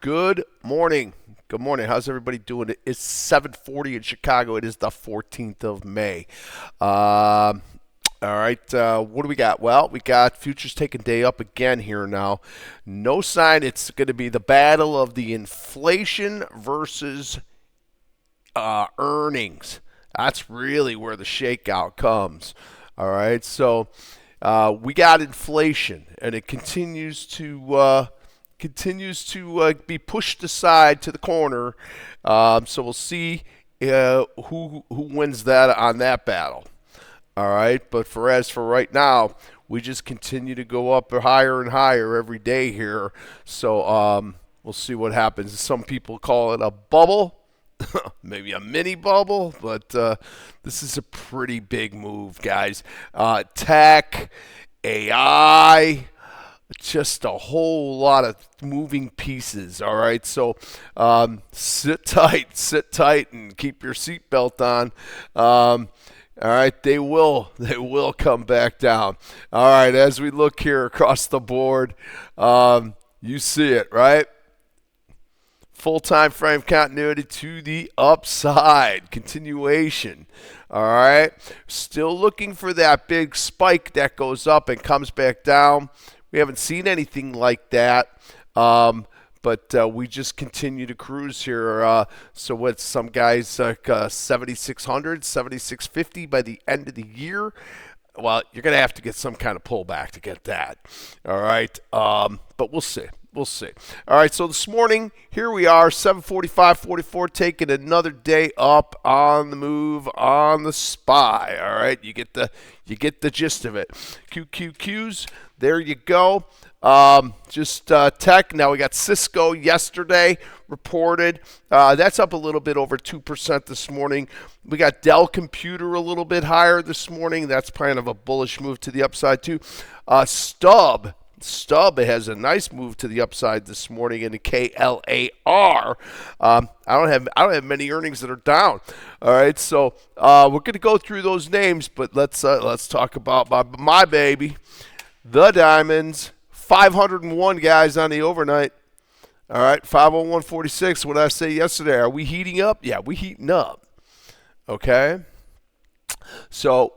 Good morning. Good morning. How's everybody doing? It's 7:40 in Chicago. It is the 14th of May. Um, all right. What do we got? Well, we got futures taking day up again here now. No sign. It's going to be the battle of the inflation versus earnings. That's really where the shakeout comes. All right. So we got inflation, and it continues to be pushed aside to the corner. So we'll see who wins that on that battle. All right, but as for right now, we just continue to go up higher and higher every day here. So we'll see what happens. Some people call it a bubble, maybe a mini bubble, but this is a pretty big move, guys. Tech, AI, just a whole lot of moving pieces. All right, so sit tight, and keep your seatbelt on. All right, they will come back down. All right, as we look here across the board, you see it, right? Full time frame continuity to the upside, continuation. All right, still looking for that big spike that goes up and comes back down. We haven't seen anything like that. But we just continue to cruise here. So what some guys like 7,600, 7,650 by the end of the year. Well, you're going to have to get some kind of pullback to get that. All right. But we'll see. We'll see. All right, so this morning, here we are, 7:45:44, taking another day up on the move on the SPY. All right, you get the gist of it. QQQs, there you go. Just tech. Now we got Cisco yesterday reported. That's up a little bit over 2% this morning. We got Dell Computer a little bit higher this morning. That's kind of a bullish move to the upside too. Stub has a nice move to the upside this morning in the KLAR. I don't have many earnings that are down. All right, so we're going to go through those names, but let's talk about my baby, the Diamonds. 501 guys on the overnight. All right, 501.46. What did I say yesterday? Are we heating up? Yeah, we heating up. Okay. So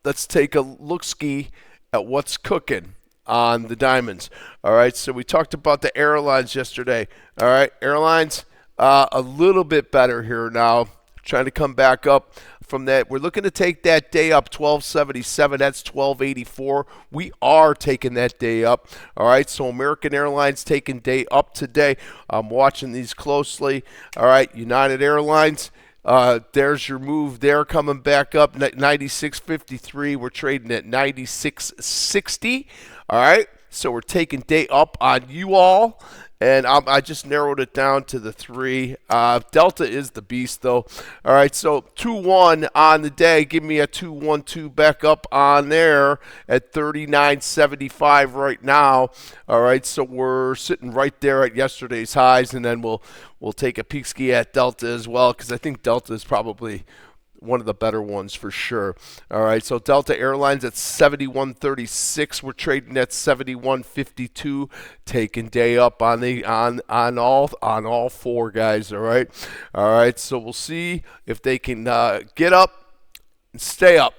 let's take a look-ski at what's cooking on the Diamonds. All right, so we talked about the airlines yesterday. All right, airlines a little bit better here now, trying to come back up from that. We're looking to take that day up 1277. That's 1284. We are taking that day up. All right, so American Airlines taking day up today. I'm watching these closely. All right, United Airlines. There's your move there, coming back up 96.53. We're trading at 96.60. All right, so we're taking day up on you all, and I just narrowed it down to the 3. Delta is the beast, though. All right, so 2-1 on the day. Give me a 2-1-2 back up on there at 39.75 right now. All right, so we're sitting right there at yesterday's highs, and then we'll take a peek ski at Delta as well, because I think Delta is probably one of the better ones for sure. All right, so Delta Airlines at 71.36. We're trading at 71.52. Taking day up on all four guys. All right. So we'll see if they can get up and stay up.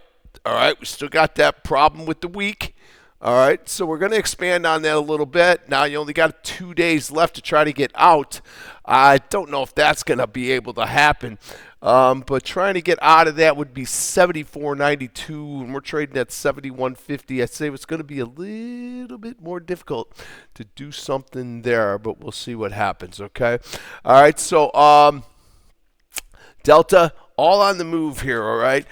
All right, we still got that problem with the week. All right, so we're going to expand on that a little bit. Now you only got 2 days left to try to get out. I don't know if that's going to be able to happen, but trying to get out of that would be 74.92, and we're trading at 71.50. I'd say it's going to be a little bit more difficult to do something there, but we'll see what happens, okay? All right, so Delta, all on the move here, all right?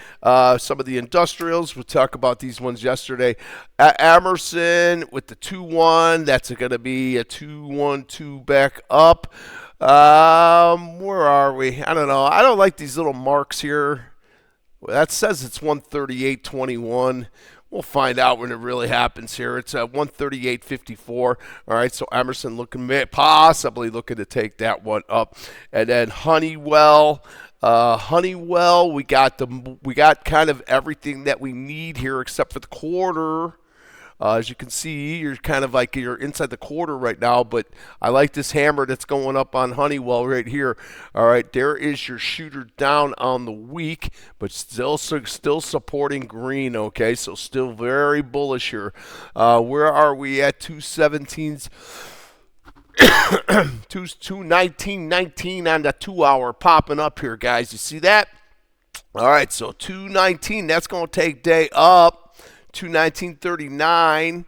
Some of the industrials, we'll talk about these ones yesterday. Emerson with the 2-1, that's going to be a 2-1-2 back up. Where are we? I don't know. I don't like these little marks here. Well, that says it's 138.21. We'll find out when it really happens here. It's at 138.54. All right, so Emerson possibly looking to take that one up. And then Honeywell. We got kind of everything that we need here except for the quarter. As you can see, you're kind of like you're inside the quarter right now, but I like this hammer that's going up on Honeywell right here. All right, there is your shooter down on the week, but still supporting green. Okay, so still very bullish here. Where are we at? 217s. 219.19 on the 2 hour popping up here, guys. You see that? All right, so 219. That's going to take day up. 219.39.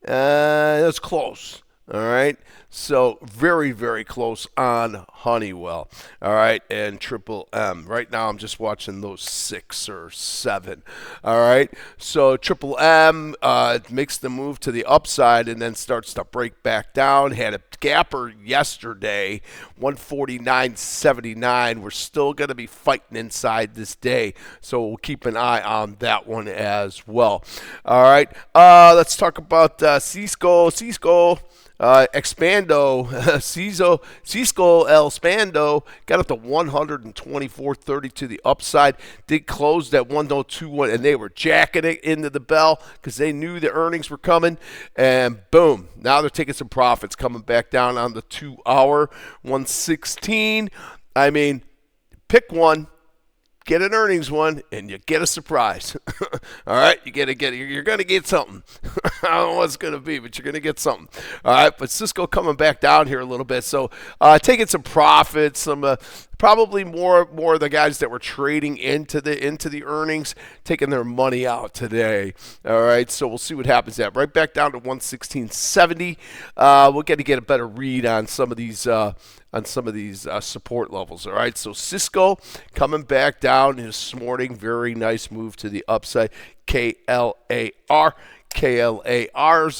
That's close. All right. So very, very close on Honeywell. All right. And Triple M. Right now I'm just watching those 6 or 7. All right. So Triple M makes the move to the upside and then starts to break back down. Had a gapper yesterday, 149.79. We're still going to be fighting inside this day. So we'll keep an eye on that one as well. All right. Let's talk about Cisco. Expando, Cisco El Spando got up to 124.30 to the upside. Did close that 102.1, and they were jacking it into the bell because they knew the earnings were coming. And boom, now they're taking some profits, coming back down on the 2 hour 116. I mean, pick one. Get an earnings one, and you get a surprise. All right, you're gonna get something. I don't know what it's gonna be, but you're gonna get something. All right, but Cisco coming back down here a little bit, so taking some profits. Some probably more of the guys that were trading into the earnings, taking their money out today. All right, so we'll see what happens. That right back down to 116.70. We'll get a better read on some of these. Support levels. All right, so Cisco coming back down this morning. Very nice move to the upside. KLAR's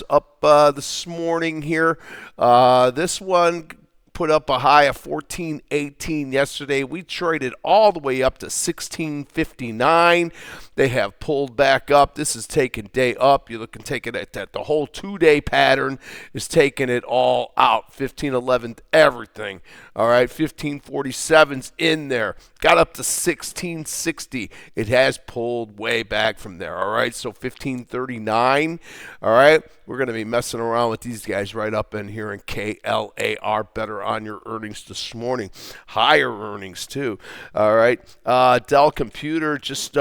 up this morning here. This one put up a high of 14.18 yesterday. We traded all the way up to 16.59. They have pulled back up. This is taking day up. You're looking taking it at the whole 2-day pattern is taking it all out. 15.11, everything. All right, 15.47's in there. Got up to 16.60. It has pulled way back from there. All right, so 15.39. All right, we're going to be messing around with these guys right up in here in KLAR. Better on your earnings this morning. Higher earnings too. All right, Dell Computer just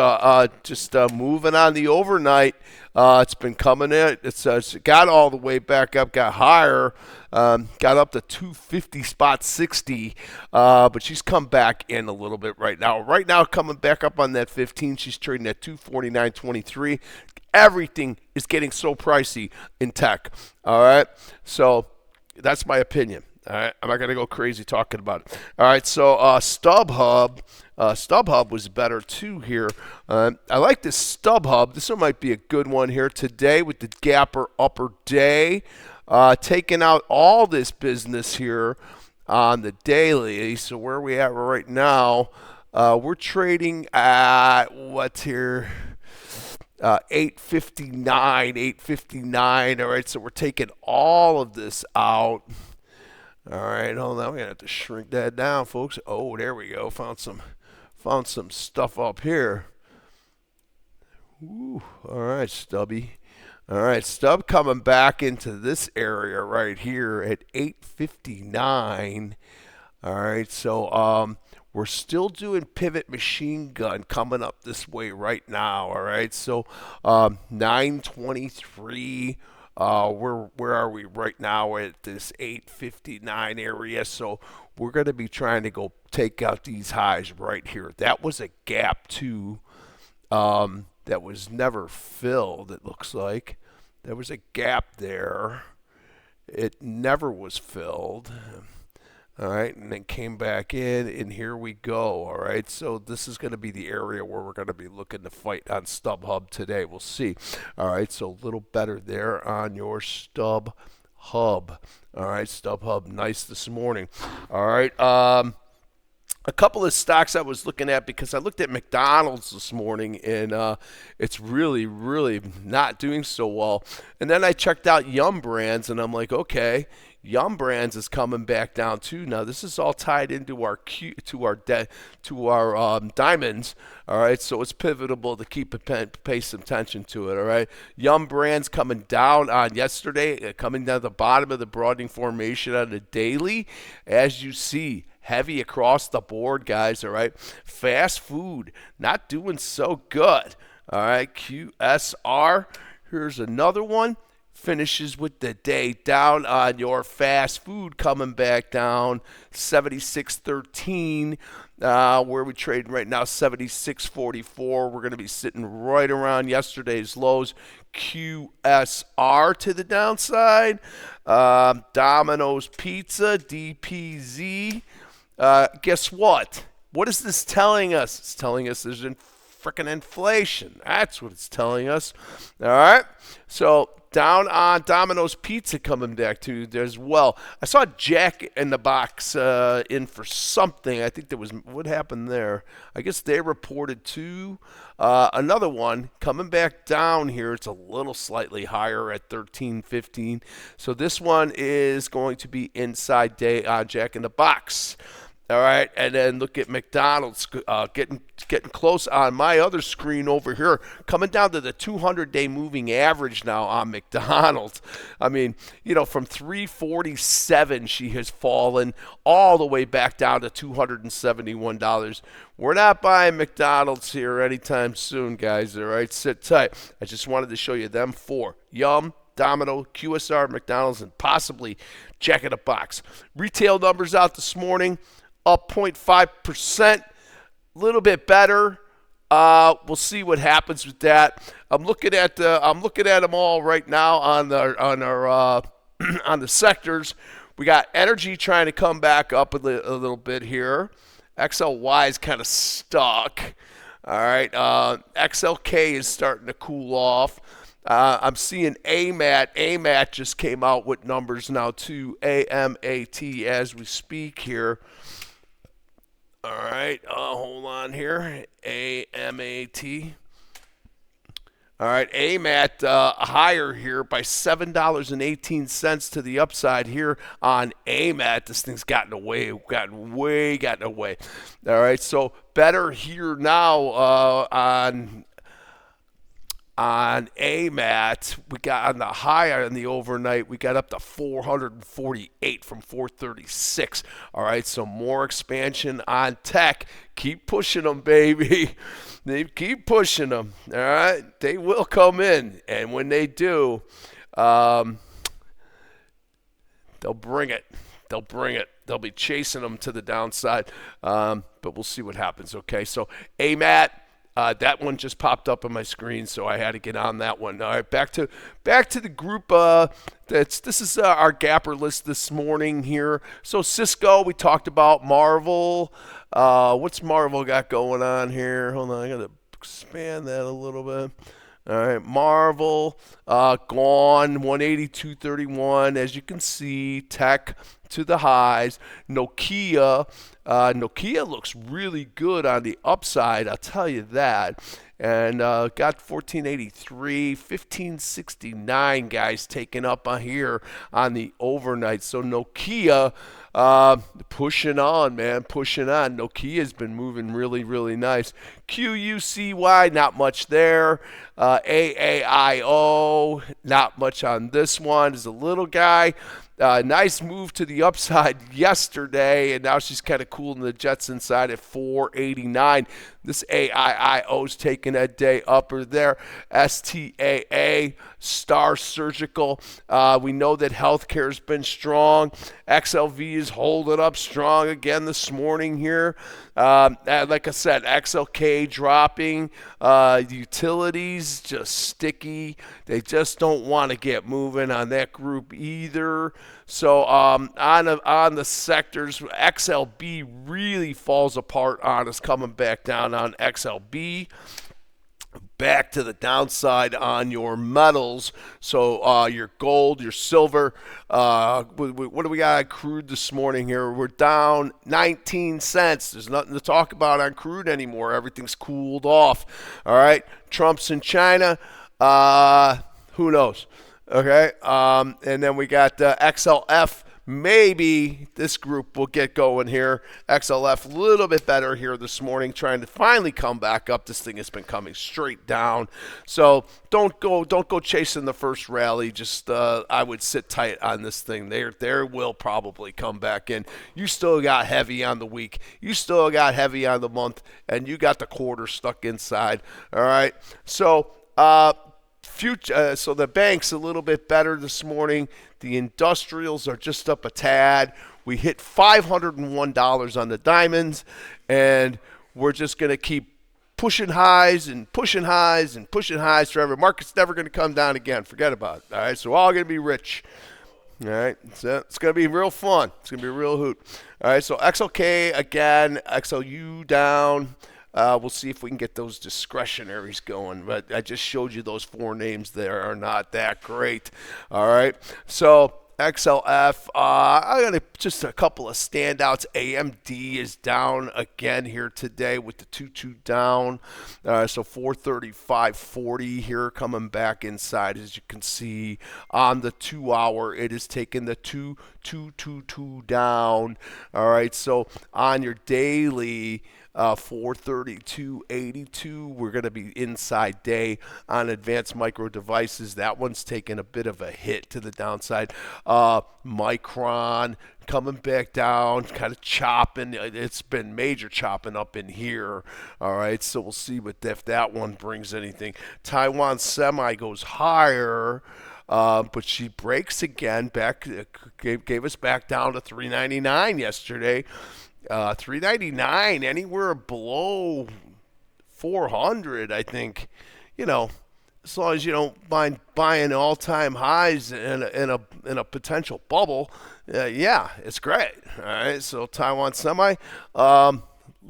moving on the overnight. It's been coming in. It's got all the way back up, got higher, got up to 250 spot 60, but she's come back in a little bit right now. Right now, coming back up on that 15, she's trading at 249.23. Everything is getting so pricey in tech. All right, so that's my opinion. All right, I'm not going to go crazy talking about it. All right, so StubHub. StubHub was better too here. I like this StubHub. This one might be a good one here today with the gapper upper day. Taking out all this business here on the daily. So where are we at right now? We're trading at what's here? 859. All right, so we're taking all of this out. All right, hold on. We're gonna have to shrink that down, folks. Oh, there we go. Found some stuff up here. Ooh, all right, Stubby. All right, Stub coming back into this area right here at 859. All right, so we're still doing pivot machine gun coming up this way right now. All right, so 923. Where are we right now at this 859 area? So we're going to be trying to go take out these highs right here. That was a gap too that was never filled, it looks like. There was a gap there. It never was filled. All right, and then came back in, and here we go. All right, so this is going to be the area where we're going to be looking to fight on StubHub today. We'll see. All right, so a little better there on your StubHub. All right, StubHub, nice this morning. All right, A couple of stocks I was looking at because I looked at McDonald's this morning and it's really, really not doing so well. And then I checked out Yum Brands and I'm like, okay, Yum Brands is coming back down too. Now this is all tied into our diamonds. All right, so it's pivotal to pay some attention to it. All right, Yum Brands coming down on yesterday, coming down the bottom of the broadening formation on the daily, as you see. Heavy across the board, guys, all right? Fast food, not doing so good, all right? QSR, here's another one. Finishes with the day down on your fast food, coming back down 76.13. Where we trading right now, 76.44. We're going to be sitting right around yesterday's lows. QSR to the downside. Domino's Pizza, DPZ. Guess what? What is this telling us? It's telling us there's freaking inflation. That's what it's telling us. All right. So down on Domino's Pizza coming back to as well. I saw Jack in the Box in for something. I think there was, what happened there? I guess they reported too. Another one coming back down here. It's a little slightly higher at 13.15. So this one is going to be inside day on Jack in the Box. All right, and then look at McDonald's getting close on my other screen over here, coming down to the 200-day moving average now on McDonald's. I mean, you know, from 347 she has fallen all the way back down to $271. We're not buying McDonald's here anytime soon, guys. All right, sit tight. I just wanted to show you them four: Yum, Domino, QSR, McDonald's, and possibly Jack in the Box. Retail numbers out this morning. Up 0.5%, a little bit better. We'll see what happens with that. I'm looking at them all right now on our on the sectors. We got energy trying to come back up a little bit here. XLY is kind of stuck. All right, XLK is starting to cool off. I'm seeing AMAT. AMAT just came out with numbers now too. AMAT as we speak here. All right, hold on here. AMAT. All right, AMAT higher here by $7.18 to the upside here on AMAT. This thing's gotten away. All right, so better here now on AMAT. We got on the high on the overnight, we got up to 448 from 436. All right, so more expansion on tech. Keep pushing them, baby. They keep pushing them. All right, they will come in, and when they do, they'll bring it. They'll be chasing them to the downside, but we'll see what happens. Okay, so AMAT. That one just popped up on my screen, so I had to get on that one. All right, back to the group. This is our gapper list this morning here. So Cisco, we talked about. Marvel. What's Marvel got going on here? Hold on, I gotta expand that a little bit. All right, Marvel gone 182.31. As you can see, tech to the highs. Nokia looks really good on the upside, I'll tell you that. And got 1483, 1569 guys taken up on here on the overnight. So Nokia pushing on, man, pushing on. Nokia's been moving really, really nice. QUCY, not much there. AAIO, not much on this one. Is a little guy. Nice move to the upside yesterday, and now she's kind of cooling the jets inside at 489. This AIIO's taking a day upper there. STAA, Star Surgical. We know that healthcare has been strong. XLV is holding up strong again this morning here. Like I said, XLK dropping. Utilities just sticky. They just don't want to get moving on that group either. So on the sectors, XLB really falls apart on us, coming back down on XLB. back to the downside on your metals. So your gold, your silver. What do we got on crude this morning here? We're down 19 cents. There's nothing to talk about on crude anymore. Everything's cooled off. All right. Trump's in China. Who knows? Okay. And then we got XLF. Maybe this group will get going here. XLF a little bit better here this morning, trying to finally come back up. This thing has been coming straight down. So don't go chasing the first rally. Just I would sit tight on this thing. There will probably come back in. You still got heavy on the week. You still got heavy on the month, and you got the quarter stuck inside. All right. So so the bank's a little bit better this morning. The industrials are just up a tad. We hit $501 on the diamonds, and we're just going to keep pushing highs and pushing highs and pushing highs forever. Market's never going to come down again. Forget about it. All right, so we're all going to be rich. All right, so it's going to be real fun. It's going to be a real hoot. All right, so XLK again, XLU down. We'll see if we can get those discretionaries going. But I just showed you those four names there are not that great. All right. So XLF, I got just a couple of standouts. AMD is down again here today with the 2-2 down. So 435.40 here coming back inside. As you can see on the 2 hour, it is taking the 2 down. All right. So on your daily, 432.82. We're going to be inside day on advanced micro devices. That one's taken a bit of a hit to the downside. Micron coming back down, kind of chopping. It's been major chopping up in here. All right, so we'll see if that one brings anything. Taiwan Semi goes higher. But she breaks again. Gave us back down to 399 yesterday. 399 anywhere below 400, I think. As long as you don't mind buying all-time highs in a potential bubble, yeah, it's great. All right, so Taiwan Semi,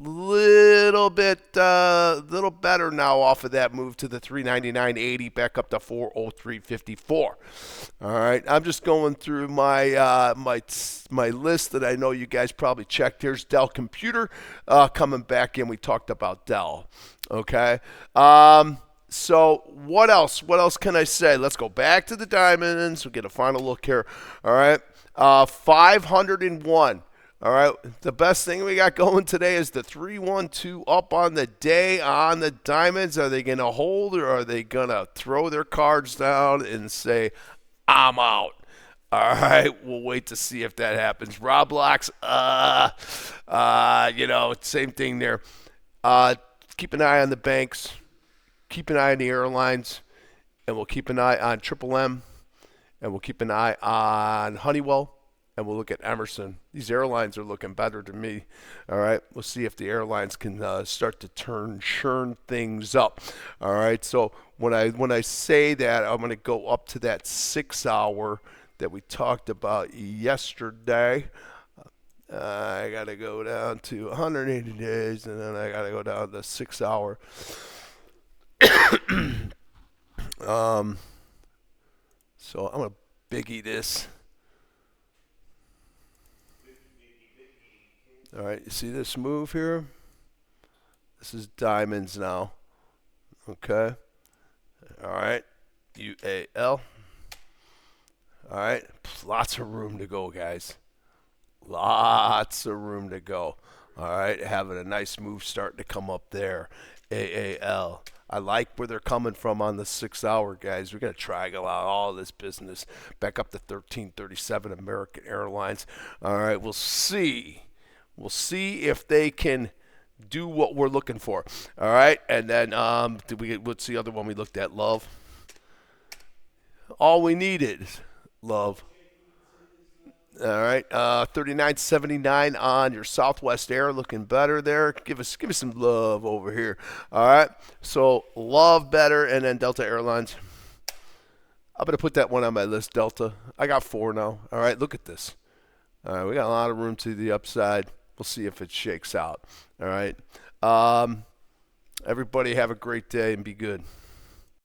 little better now off of that move to the 399.80, back up to 403.54. All right, I'm just going through my my list that I know you guys probably checked. Here's Dell Computer coming back in. We talked about Dell. Okay. So what else? What else can I say? Let's go back to the diamonds. We'll get a final look here. All right. 501. All right. The best thing we got going today is the 312 up on the day on the diamonds. Are they going to hold, or are they going to throw their cards down and say, I'm out? All right, we'll wait to see if that happens. Roblox, same thing there. Keep an eye on the banks. Keep an eye on the airlines, and we'll keep an eye on Triple M, and we'll keep an eye on Honeywell, and we'll look at Emerson. These airlines are looking better to me. All right, we'll see if the airlines can start to churn things up. All right, so when I say that, I'm going to go up to that 6 hour that we talked about yesterday. I got to go down to 180 days, and then I got to go down to 6 hour. So I'm going to biggie this. All right, you see this move here? This is diamonds now. Okay. All right, UAL. All right, lots of room to go, guys. Lots of room to go. All right, having a nice move starting to come up there. AAL. I like where they're coming from on the 6 hour, guys. We're going to triangle out all this business. Back up to 1337 American Airlines. All right, we'll see. We'll see if they can do what we're looking for. All right, and then what's the other one we looked at? Love. All we needed is love. All right, 39.79 on your Southwest Air, looking better there. Give us some love over here. All right, so love better, and then Delta Airlines. I'm gonna put that one on my list, Delta. I got 4 now. All right, look at this. All right, we got a lot of room to the upside. We'll see if it shakes out. All right. Everybody have a great day and be good.